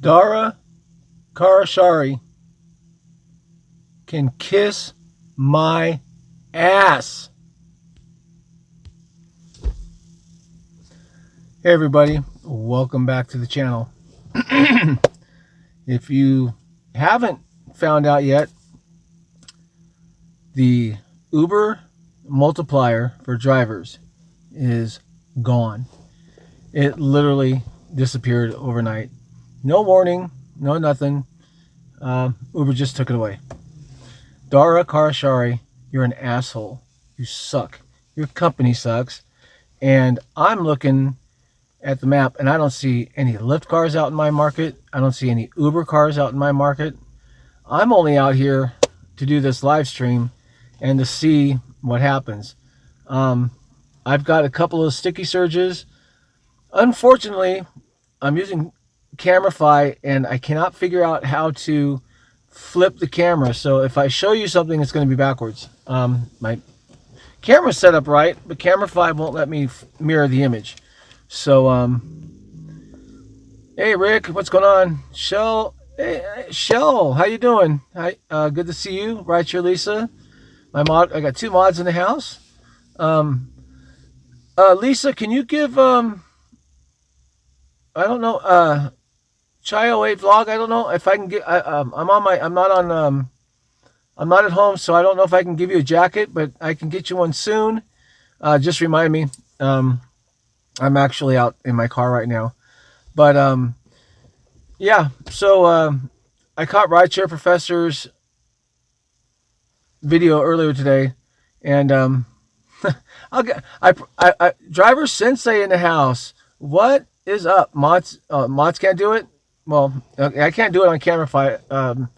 Dara Karashari can kiss my ass. Hey everybody, welcome back to the channel. If you haven't found out yet, the Uber multiplier for drivers is gone. It literally disappeared overnight. No warning, no nothing. Uber just took it away. Dara Karashari, you're an asshole. You suck. Your company sucks. And I'm looking at the map and I don't see any Lyft cars out in my market. I don't see any Uber cars out in my market. I'm only out here to do this live stream and to see what happens. I've got a couple of sticky surges. Unfortunately, I'm using CameraFi and I cannot figure out how to flip the camera. So if I show you something, it's going to be backwards. My camera's set up right, but CameraFi won't let me mirror the image. So, hey Rick, what's going on? Shell, hey, Shell, how you doing? Hi, good to see you. Right here, Lisa. My mod, I got two mods in the house. Lisa, can you give I don't know, Chio8 vlog? I don't know if I can get. I'm not at home, so I don't know if I can give you a jacket, but I can get you one soon. Just remind me. I'm actually out in my car right now, but yeah. So I caught Rideshare Professor's video earlier today, and driver sensei in the house. What is up? Mods can't do it. Well, I can't do it on CameraFi.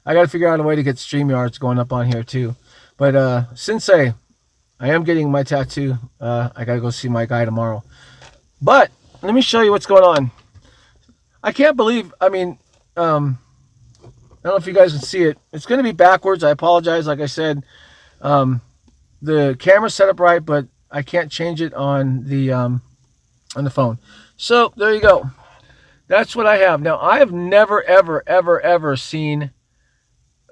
I got to figure out a way to get StreamYards going up on here too. But Sensei, I am getting my tattoo. I got to go see my guy tomorrow. But let me show you what's going on. I can't believe, I mean, I don't know if you guys can see it. It's going to be backwards. I apologize. Like I said, the camera's set up right, but I can't change it on the phone. So there you go. That's what I have. Now, I have never, ever, ever, ever seen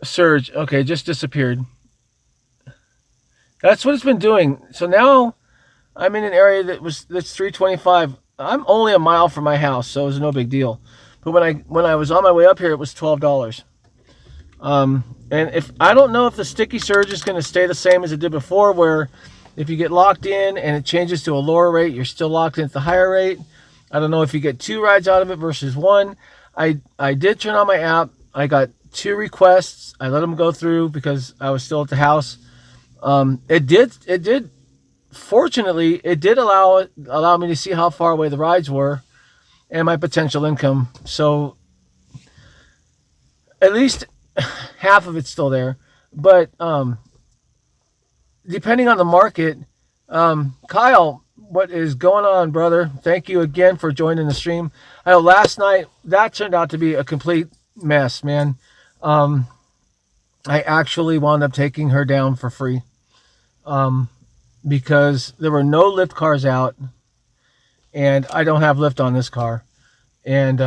a surge. Okay, it just disappeared. That's what it's been doing. So now I'm in an area that's 325. I'm only a mile from my house, so it was no big deal. But when I was on my way up here, it was $12. And if I don't know if the sticky surge is going to stay the same as it did before, where if you get locked in and it changes to a lower rate, you're still locked in at the higher rate. I don't know if you get 2 rides out of it versus 1. I did turn on my app. I got 2 requests. I let them go through because I was still at the house. It did. Fortunately, it did allow me to see how far away the rides were and my potential income. So at least half of it's still there. But depending on the market, Kyle, what is going on, brother? Thank you again for joining the stream. I know last night that turned out to be a complete mess, man. I actually wound up taking her down for free because there were no Lyft cars out, and I don't have Lyft on this car. And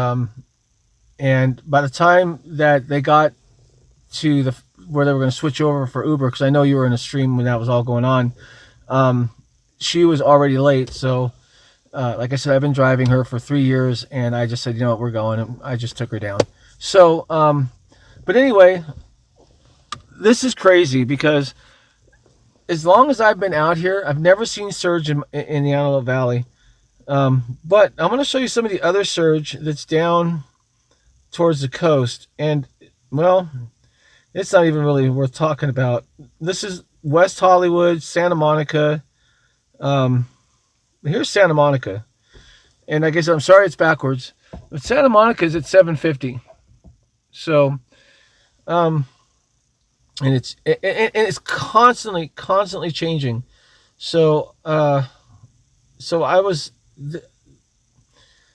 by the time that they got to where they were going to switch over for Uber, because I know you were in a stream when that was all going on, she was already late. So like I said, I've been driving her for 3 years, and I just said, you know what, we're going. And I just took her down. So but anyway, this is crazy because as long as I've been out here, I've never seen surge in the Antelope Valley. But I'm going to show you some of the other surge that's down towards the coast. And, well, it's not even really worth talking about. This is West Hollywood, Santa Monica. Here's Santa Monica. And I guess I'm sorry it's backwards. But Santa Monica is at 750. So, and it's constantly changing. So so I was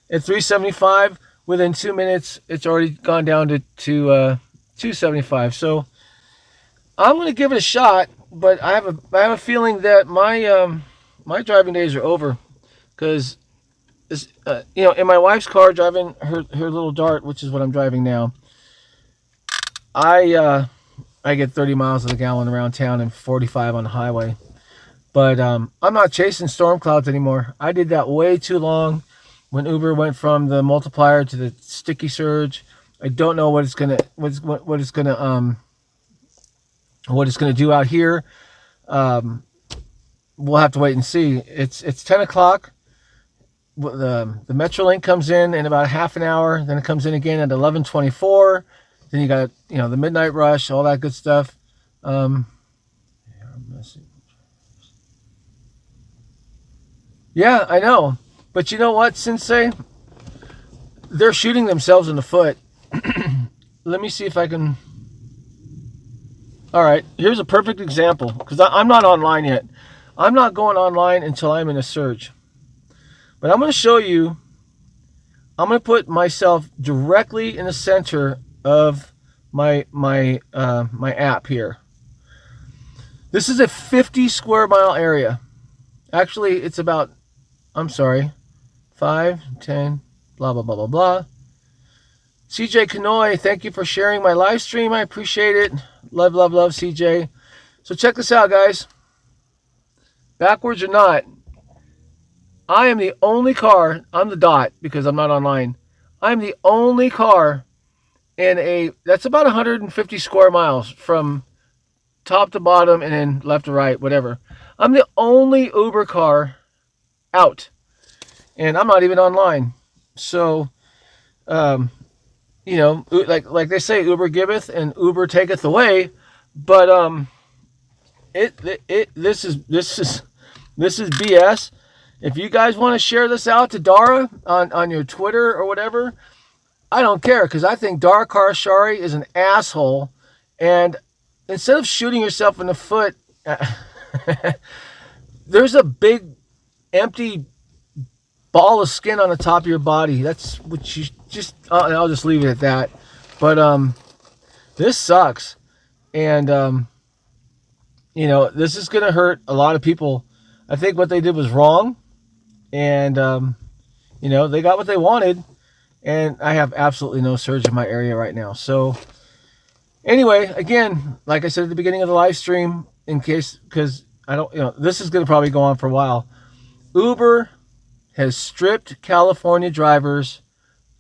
at 375. Within 2 minutes, it's already gone down to 275. So I'm going to give it a shot, but I have a feeling that my my driving days are over, because in my wife's car driving her little Dart, which is what I'm driving now, I get 30 miles to the gallon around town and 45 on the highway. But I'm not chasing storm clouds anymore. I did that way too long when Uber went from the multiplier to the sticky surge. I don't know what it's gonna do out here. We'll have to wait and see. It's 10 o'clock. The Metrolink comes in about half an hour. Then it comes in again at 11:24. Then you got the midnight rush, all that good stuff. Yeah, I know. But you know what, Sensei? They're shooting themselves in the foot. Let me see if I can... All right, here's a perfect example. Because I'm not online yet. I'm not going online until I'm in a surge. But I'm going to show you... I'm going to put myself directly in the center of my app here. This is a 50 square mile area. Actually, it's about... I'm sorry, 5, 10, blah, blah, blah, blah, blah. CJ Kanoy, thank you for sharing my live stream. I appreciate it. Love, love, love, CJ. So check this out, guys. Backwards or not, I am the only car, I'm the Dot because I'm not online. I'm the only car in that's about 150 square miles from top to bottom and then left to right, whatever. I'm the only Uber car out, and I'm not even online. So like they say, Uber giveth and Uber taketh away. But this is BS. If you guys want to share this out to Dara on your Twitter or whatever, I don't care, because I think Dara Khosrowshahi is an asshole. And instead of shooting yourself in the foot, there's a big empty ball of skin on the top of your body. That's what you just... I'll just leave it at that. But this sucks. And this is going to hurt a lot of people. I think what they did was wrong. And they got what they wanted. And I have absolutely no surge in my area right now. So anyway, again, like I said at the beginning of the live stream, because I don't, this is going to probably go on for a while. Uber has stripped California drivers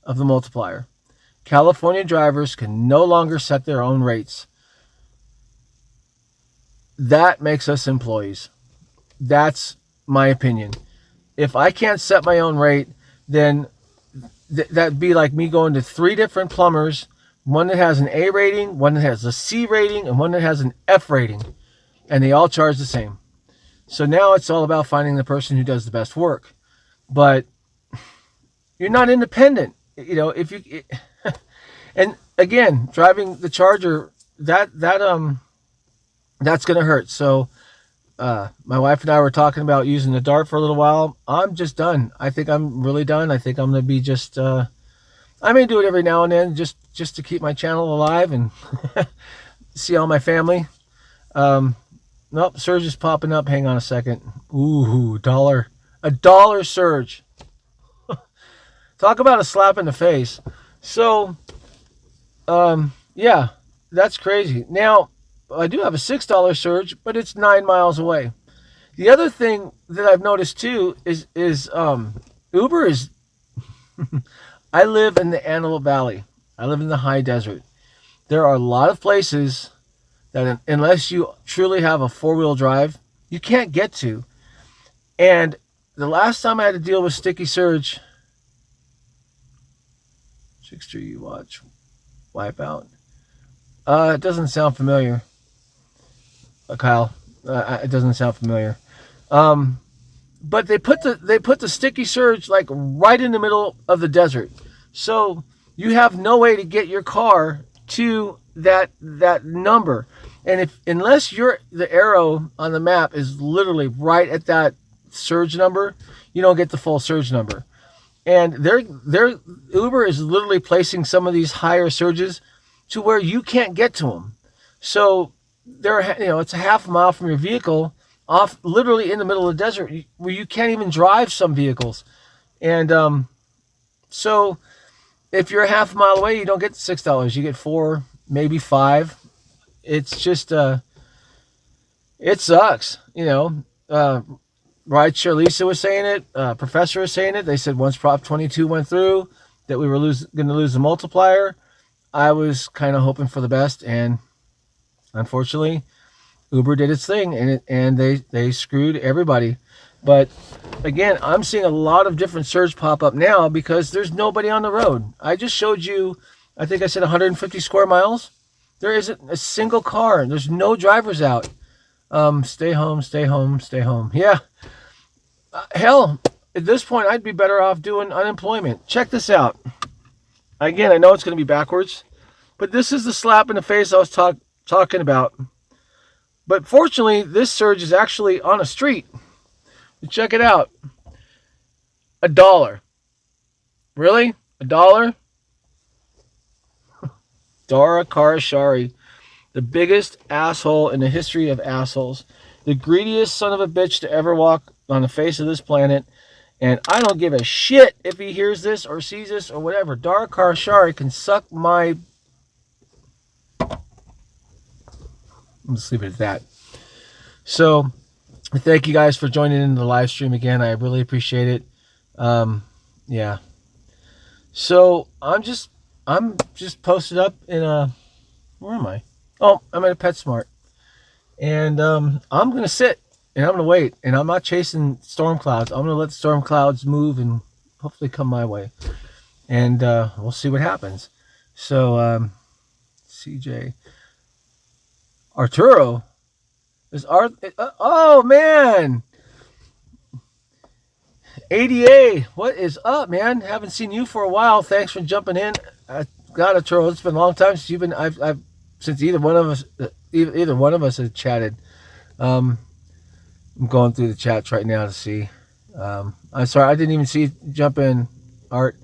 of the multiplier. California drivers can no longer set their own rates. That makes us employees. That's my opinion. If I can't set my own rate, then that'd be like me going to 3 different plumbers, one that has an A rating, one that has a C rating, and one that has an F rating, and they all charge the same. So now it's all about finding the person who does the best work. But you're not independent. If you... And again, driving the Charger, that's going to hurt. So my wife and I were talking about using the Dart for a little while. I'm just done. I think I'm really done. I think I'm going to be just... I may do it every now and then just to keep my channel alive and see all my family. Nope, surge is popping up. Hang on a second. Ooh, $1. $1 surge. Talk about a slap in the face. So, yeah, that's crazy. Now, I do have a $6 surge, but it's 9 miles away. The other thing that I've noticed too is Uber is... I live in the Antelope Valley. I live in the high desert. There are a lot of places that unless you truly have a 4-wheel drive, you can't get to. And the last time I had to deal with sticky surge, 6-3 watch wipeout. It doesn't sound familiar, Kyle. It doesn't sound familiar. But they put the sticky surge like right in the middle of the desert, so you have no way to get your car to that number. And unless the arrow on the map is literally right at that surge number, you don't get the full surge number. And Uber is literally placing some of these higher surges to where you can't get to them. So it's a half a mile from your vehicle, off literally in the middle of the desert, where you can't even drive some vehicles. And so if you're a half a mile away, you don't get $6. You get 4, maybe 5. It's just it sucks, you know. Rideshare Lisa was saying it. Professor was saying it. They said once Prop 22 went through that we were going to lose the multiplier. I was kind of hoping for the best, and unfortunately, Uber did its thing, and they screwed everybody. But again, I'm seeing a lot of different surge pop up now because there's nobody on the road. I just showed you, I think I said 150 square miles. There isn't a single car. There's no drivers out. Stay home, stay home, stay home. Yeah. Hell, at this point, I'd be better off doing unemployment. Check this out. Again, I know it's going to be backwards, but this is the slap in the face I was talking about. But fortunately, this surge is actually on a street. Check it out. $1. Really? $1? Dara Khosrowshahi, the biggest asshole in the history of assholes. The greediest son of a bitch to ever walk on the face of this planet. And I don't give a shit if he hears this or sees this or whatever. Dara Khosrowshahi can suck my... I'm just leave it at that. So, thank you guys for joining in the live stream again. I really appreciate it. Yeah. So, I'm just posted up in a... Where am I? Oh, I'm at a PetSmart. And I'm going to sit. And I'm going to wait. And I'm not chasing storm clouds. I'm going to let the storm clouds move and hopefully come my way. And we'll see what happens. So, CJ. Arturo. Is oh, man. ADA. What is up, man? Haven't seen you for a while. Thanks for jumping in. God, Arturo, it's been a long time since you've been... since either one of us has chatted. I'm going through the chats right now to see. I'm sorry, I didn't even see you jump in, Art.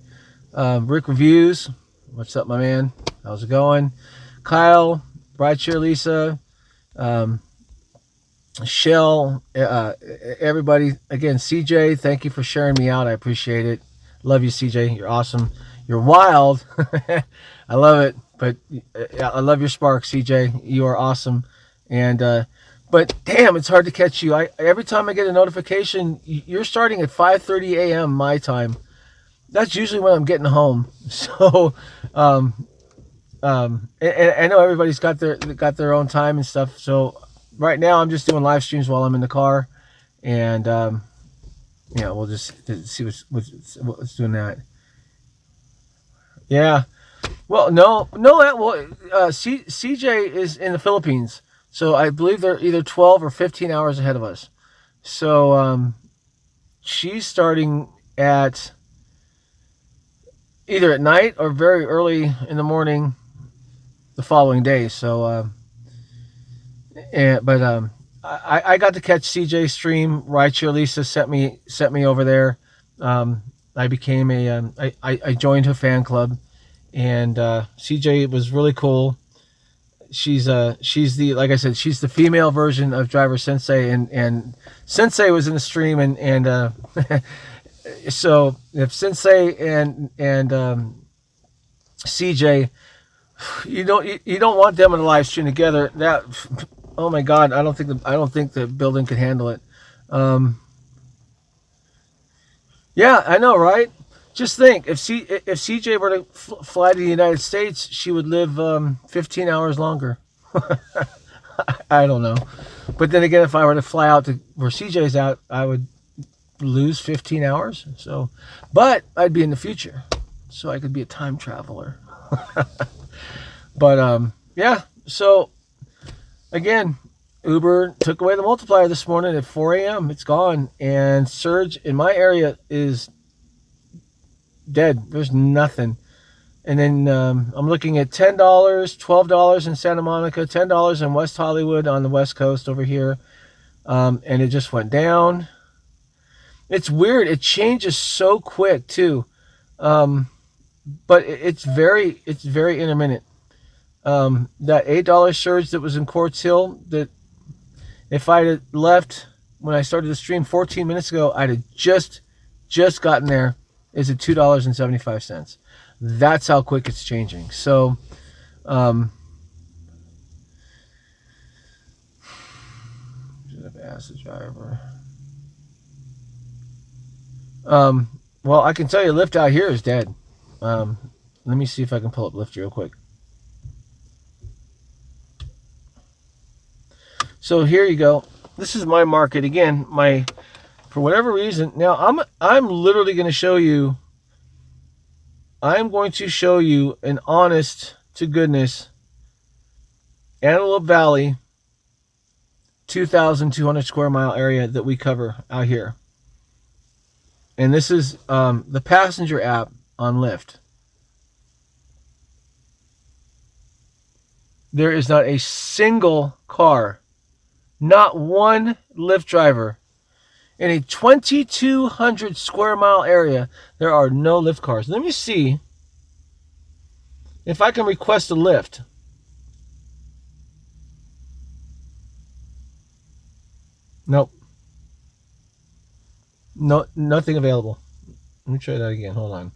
Rick Reviews, what's up, my man? How's it going? Kyle, Rideshare Lisa, Shell, everybody. Again, CJ, thank you for sharing me out. I appreciate it. Love you, CJ. You're awesome. You're wild. I love it. But I love your spark, CJ. You are awesome. And but damn, it's hard to catch you. Every time I get a notification, you're starting at 5:30 a.m. my time. That's usually when I'm getting home. So, and I know everybody's got their own time and stuff. So right now, I'm just doing live streams while I'm in the car, and yeah, we'll just see what's doing that. Yeah. Well, no. Well, CJ is in the Philippines, so I believe they're either 12 or 15 hours ahead of us. So she's starting at either at night or very early in the morning the following day. So, I got to catch CJ's stream. Rideshare Lisa sent me over there. I became I joined her fan club. And CJ was really cool. She's the, like I said, she's the female version of Driver Sensei, and Sensei was in the stream, and so if Sensei and CJ, you don't want them in a live stream together. That, oh my God, I don't think the building could handle it. Yeah, I know, right? Just think, if CJ were to fly to the United States, she would live 15 hours longer. I don't know. But then again, if I were to fly out to where CJ's out, I would lose 15 hours. So, but I'd be in the future, so I could be a time traveler. But yeah. So again, Uber took away the multiplier this morning at 4 a.m. It's gone, and surge in my area is dead. There's nothing. And then I'm looking at $10, $12 in Santa Monica, $10 in West Hollywood on the West Coast over here, and it just went down. It's weird. It changes so quick too, but it's very intermittent. That $8 surge that was in Quartz Hill, that if I had left when I started the stream 14 minutes ago, I'd have just gotten there. is at $2.75. That's how quick it's changing. So, should have asked the driver. Well, I can tell you, Lyft out here is dead. Let me see if I can pull up Lyft real quick. So here you go. This is my market again. For whatever reason, now I'm literally going to show you. I'm going to show you an honest to goodness Antelope Valley 2,200 square mile area that we cover out here. And this is the passenger app on Lyft. There is not a single car, not one Lyft driver. In a 2,200 square mile area, there are no Lyft cars. Let me see if I can request a Lyft. Nope. No, nothing available. Let me try that again. Hold on.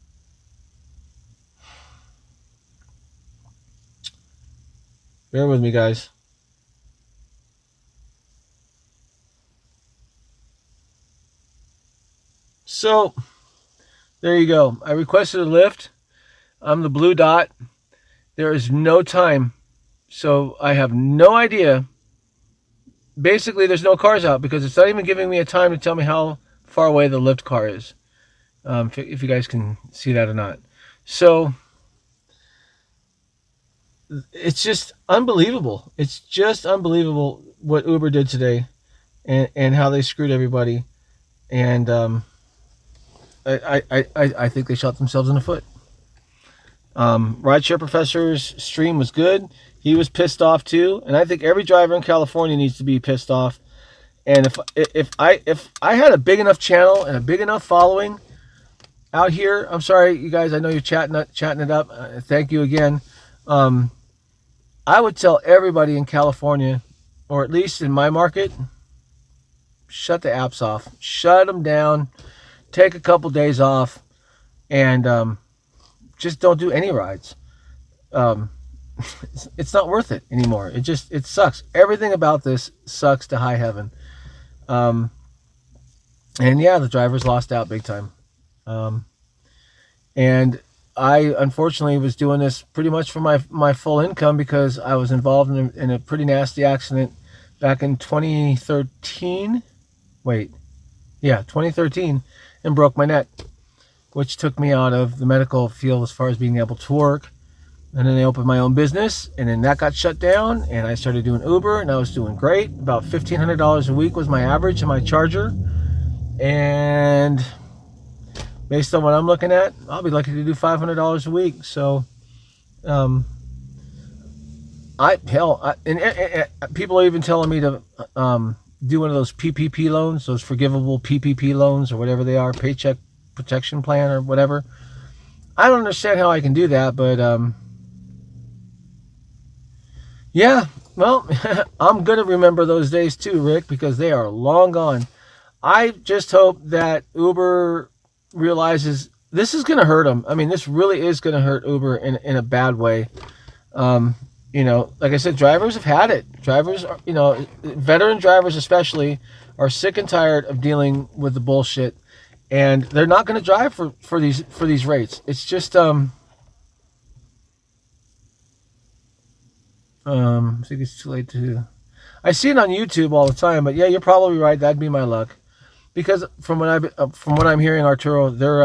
Bear with me, guys. So, there you go. I requested a Lyft. I'm the blue dot. There is no time. So, I have no idea. Basically, there's no cars out because it's not even giving me a time to tell me how far away the Lyft car is. If you guys can see that or not. So, it's just unbelievable. It's just unbelievable what Uber did today and how they screwed everybody. And I think they shot themselves in the foot. Rideshare Professor's stream was good. He was pissed off too, and I think every driver in California needs to be pissed off. And if I had a big enough channel and a big enough following out here, I'm sorry, you guys. I know you're chatting it up. Thank you again. I would tell everybody in California, or at least in my market, shut the apps off, shut them down, take a couple days off, and just don't do any rides. It's not worth it anymore. It sucks. Everything about this sucks to high heaven. And yeah, the drivers lost out big time. And I unfortunately was doing this pretty much for my full income because I was involved in a pretty nasty accident back in 2013. 2013, and broke my neck, which took me out of the medical field as far as being able to work. And then I opened my own business, and then that got shut down, and I started doing Uber, and I was doing great. About $1,500 a week was my average in my charger. And based on what I'm looking at, I'll be lucky to do $500 a week. So, people are even telling me to do one of those PPP loans, those forgivable PPP loans or whatever they are, Paycheck Protection Plan or whatever. I don't understand how I can do that, but yeah, well, I'm going to remember those days too, Rick, because they are long gone. I just hope that Uber realizes this is going to hurt them. I mean, this really is going to hurt Uber in a bad way. Like I said, drivers have had it. Drivers are, veteran drivers especially, are sick and tired of dealing with the bullshit, and they're not going to drive for these rates. It's just I think it's too late to. I see it on YouTube all the time, but yeah, you're probably right. That'd be my luck, because from what I'm hearing, Arturo, they're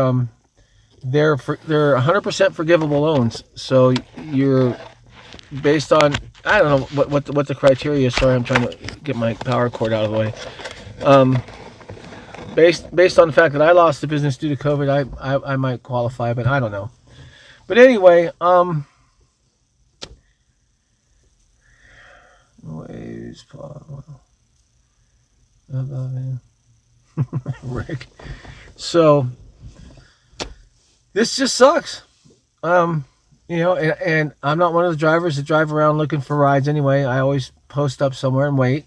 100% forgivable loans. So you're based on, I don't know what the criteria is. Sorry, I'm trying to get my power cord out of the way. Based on the fact that I lost the business due to COVID, I might qualify, but I don't know. But anyway, waves Rick. So this just sucks. And I'm not one of the drivers that drive around looking for rides anyway. I always post up somewhere and wait.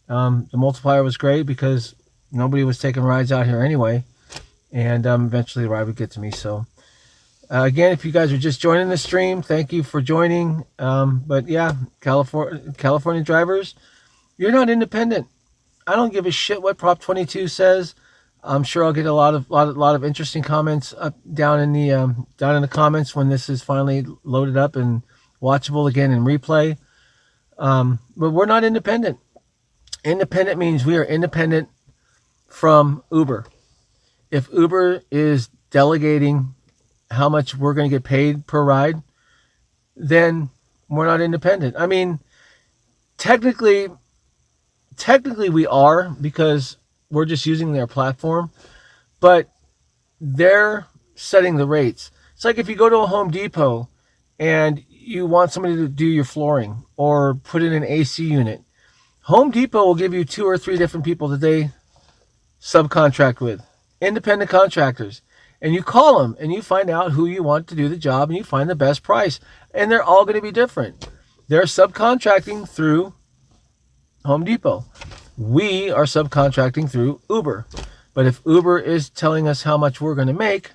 The Multiplier was great because nobody was taking rides out here anyway. and eventually the ride would get to me. So again, if you guys are just joining the stream, thank you for joining. But yeah, California drivers, you're not independent. I don't give a shit what Prop 22 says. I'm sure I'll get a lot of interesting comments up down in the comments when this is finally loaded up and watchable again in replay. But we're not independent. Independent means we are independent from Uber. If Uber is delegating how much we're going to get paid per ride, then we're not independent. I mean, technically we are, because we're just using their platform, but they're setting the rates. It's like if you go to a Home Depot and you want somebody to do your flooring or put in an AC unit. Home Depot will give you 2 or 3 different people that they subcontract with, independent contractors. And you call them and you find out who you want to do the job and you find the best price. And they're all going to be different. They're subcontracting through Home Depot. We are subcontracting through Uber. But if Uber is telling us how much we're going to make,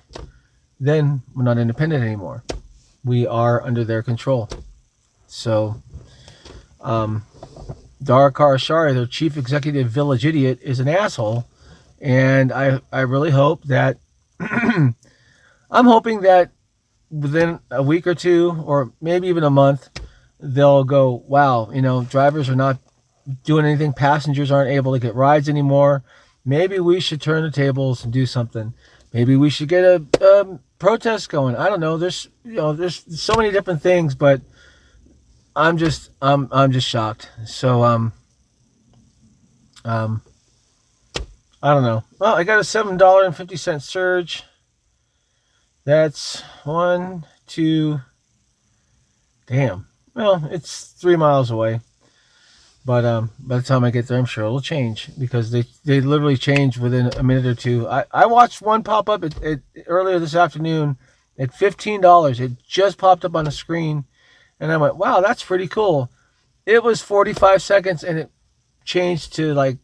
then we're not independent anymore. We are under their control. So, Dara Khosrowshahi, their chief executive village idiot, is an asshole. And I really hope that I'm hoping that within a week or 2, or maybe even a month, they'll go, wow, drivers are not doing anything. Passengers aren't able to get rides anymore. Maybe we should turn the tables and do something. Maybe we should get a protest going. I don't know. There's so many different things, but I'm just shocked. So I don't know. Well, I got a $7.50 surge. That's 1, 2. Damn. Well, it's 3 miles away. But by the time I get there, I'm sure it'll change, because they literally change within a minute or 2. I watched one pop up at earlier this afternoon at $15. It just popped up on the screen, and I went, wow, that's pretty cool. It was 45 seconds, and it changed to like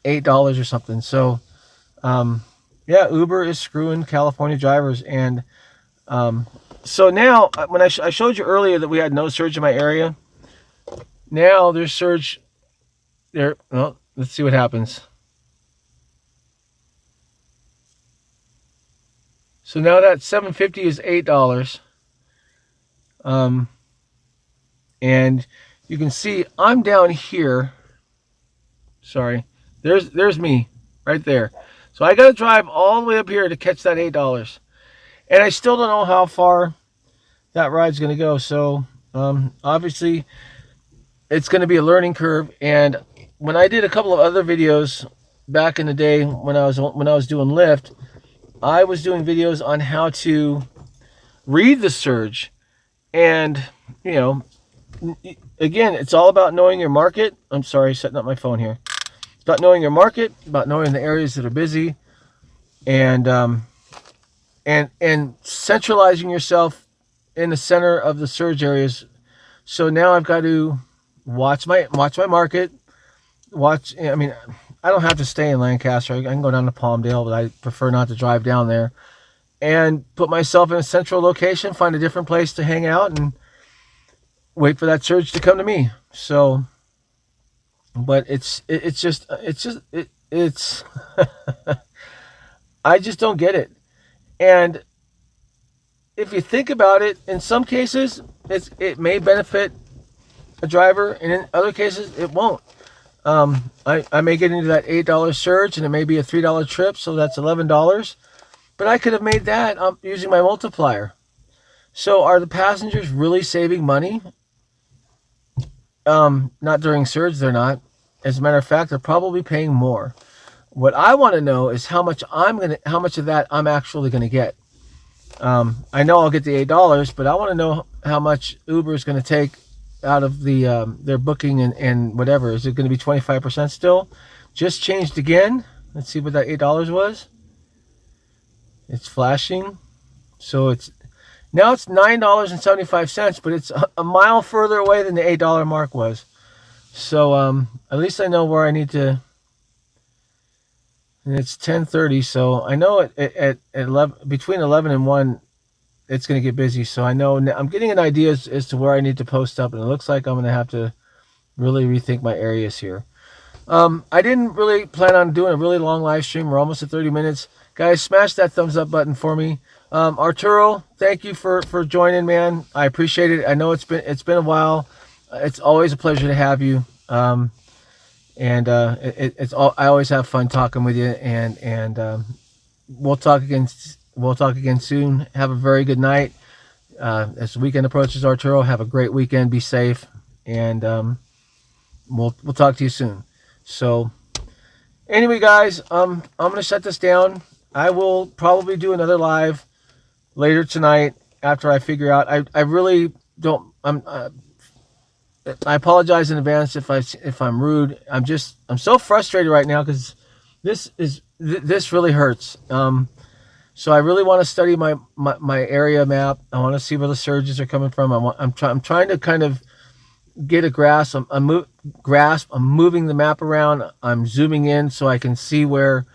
$8 or something. So, yeah, Uber is screwing California drivers. And so now, when I showed you earlier that we had no surge in my area, now there's surge there. Well, let's see what happens. So now that $7.50 is $8. And you can see I'm down here. Sorry. There's me right there. So I got to drive all the way up here to catch that $8. And I still don't know how far that ride's going to go. So obviously it's going to be a learning curve. And when I did a couple of other videos back in the day when I was doing Lyft, I was doing videos on how to read the surge. And, again, it's all about knowing your market. I'm sorry, setting up my phone here. It's about knowing your market, about knowing the areas that are busy, and centralizing yourself in the center of the surge areas. So now I've got to watch my market. I mean, I don't have to stay in Lancaster. I can go down to Palmdale, but I prefer not to drive down there. And put myself in a central location, find a different place to hang out, and wait for that surge to come to me. So, but it's I just don't get it. And if you think about it, in some cases, it may benefit a driver, and in other cases, it won't. I may get into that $8 surge, and it may be a $3 trip, so that's $11. But I could have made that using my multiplier. So are the passengers really saving money? Not during surge, they're not. As a matter of fact, they're probably paying more. What I want to know is how much of that I'm actually gonna get. I know I'll get the $8, but I want to know how much Uber is going to take out of their booking and whatever. Is it going to be 25% still? Just changed again. Let's see what that $8 was. It's flashing. So now it's $9.75, but it's a mile further away than the $8 mark was. So at least I know where I need to. and it's 10:30. So I know at 11, between 11 and 1, it's going to get busy. So I know I'm getting an idea as to where I need to post up, and it looks like I'm going to have to really rethink my areas here. I didn't really plan on doing a really long live stream. We're almost at 30 minutes. Guys, smash that thumbs up button for me. Arturo, thank you for joining, man. I appreciate it. I know it's been a while. It's always a pleasure to have you. I always have fun talking with you, and we'll talk again. We'll talk again soon. Have a very good night. As the weekend approaches, Arturo, have a great weekend. Be safe, and we'll talk to you soon. So anyway, guys, I'm gonna shut this down. I will probably do another live later tonight after I figure out. I really don't. I apologize in advance if I'm rude. I'm so frustrated right now because this really hurts. So I really want to study my area map. I want to see where the surges are coming from. I'm trying to kind of get a grasp. I'm moving the map around. I'm zooming in so I can see where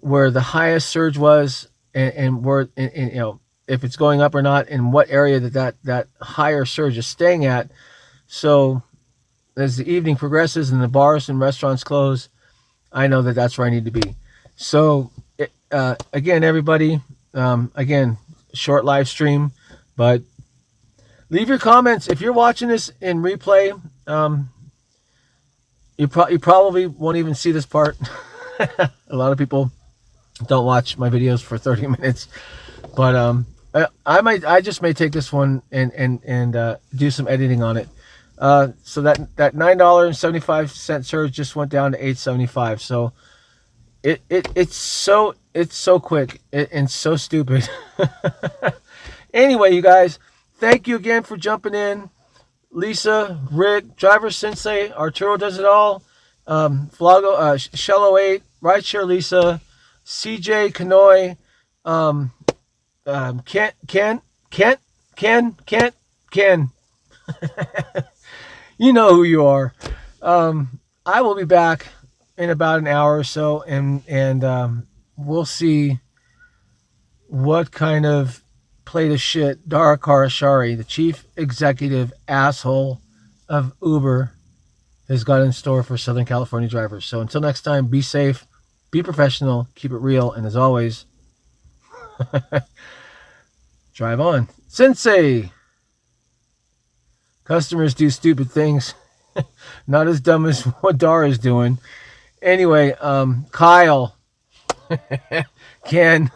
the highest surge was and where if it's going up or not, and what area that higher surge is staying at. So as the evening progresses and the bars and restaurants close, I know that that's where I need to be. So again, everybody, again, short live stream, but leave your comments. If you're watching this in replay, you probably won't even see this part. A lot of people don't watch my videos for 30 minutes, but I just may take this one and do some editing on it. So that $9.75 surge just went down to $8.75. So it's so quick and so stupid. Anyway, you guys, thank you again for jumping in. Lisa, Rick, Driver Sensei, Arturo does it all. Flago, Shello 8, Rideshare Lisa, CJ Kanoy, Ken. You know who you are. I will be back in about an hour or so, and we'll see what kind of plate of shit Dara Khosrowshahi, the chief executive asshole of Uber, has got in store for Southern California drivers. So until next time, be safe, be professional, keep it real, and as always, drive on. Sensei! Customers do stupid things. Not as dumb as what Dara is doing. Anyway, Kyle. Ken.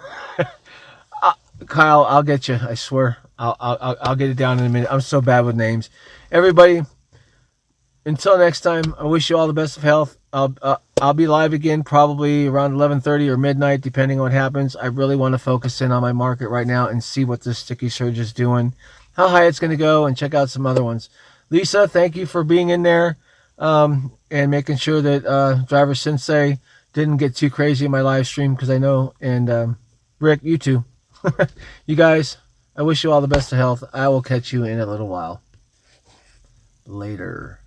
Kyle, I'll get you. I swear. I'll get it down in a minute. I'm so bad with names. Everybody, until next time, I wish you all the best of health. I'll be live again probably around 11:30 or midnight, depending on what happens. I really want to focus in on my market right now and see what this sticky surge is doing, how high it's going to go, and check out some other ones. Lisa, thank you for being in there and making sure that Driver Sensei didn't get too crazy in my live stream, because I know, and Rick, you too. You guys, I wish you all the best of health. I will catch you in a little while. Later.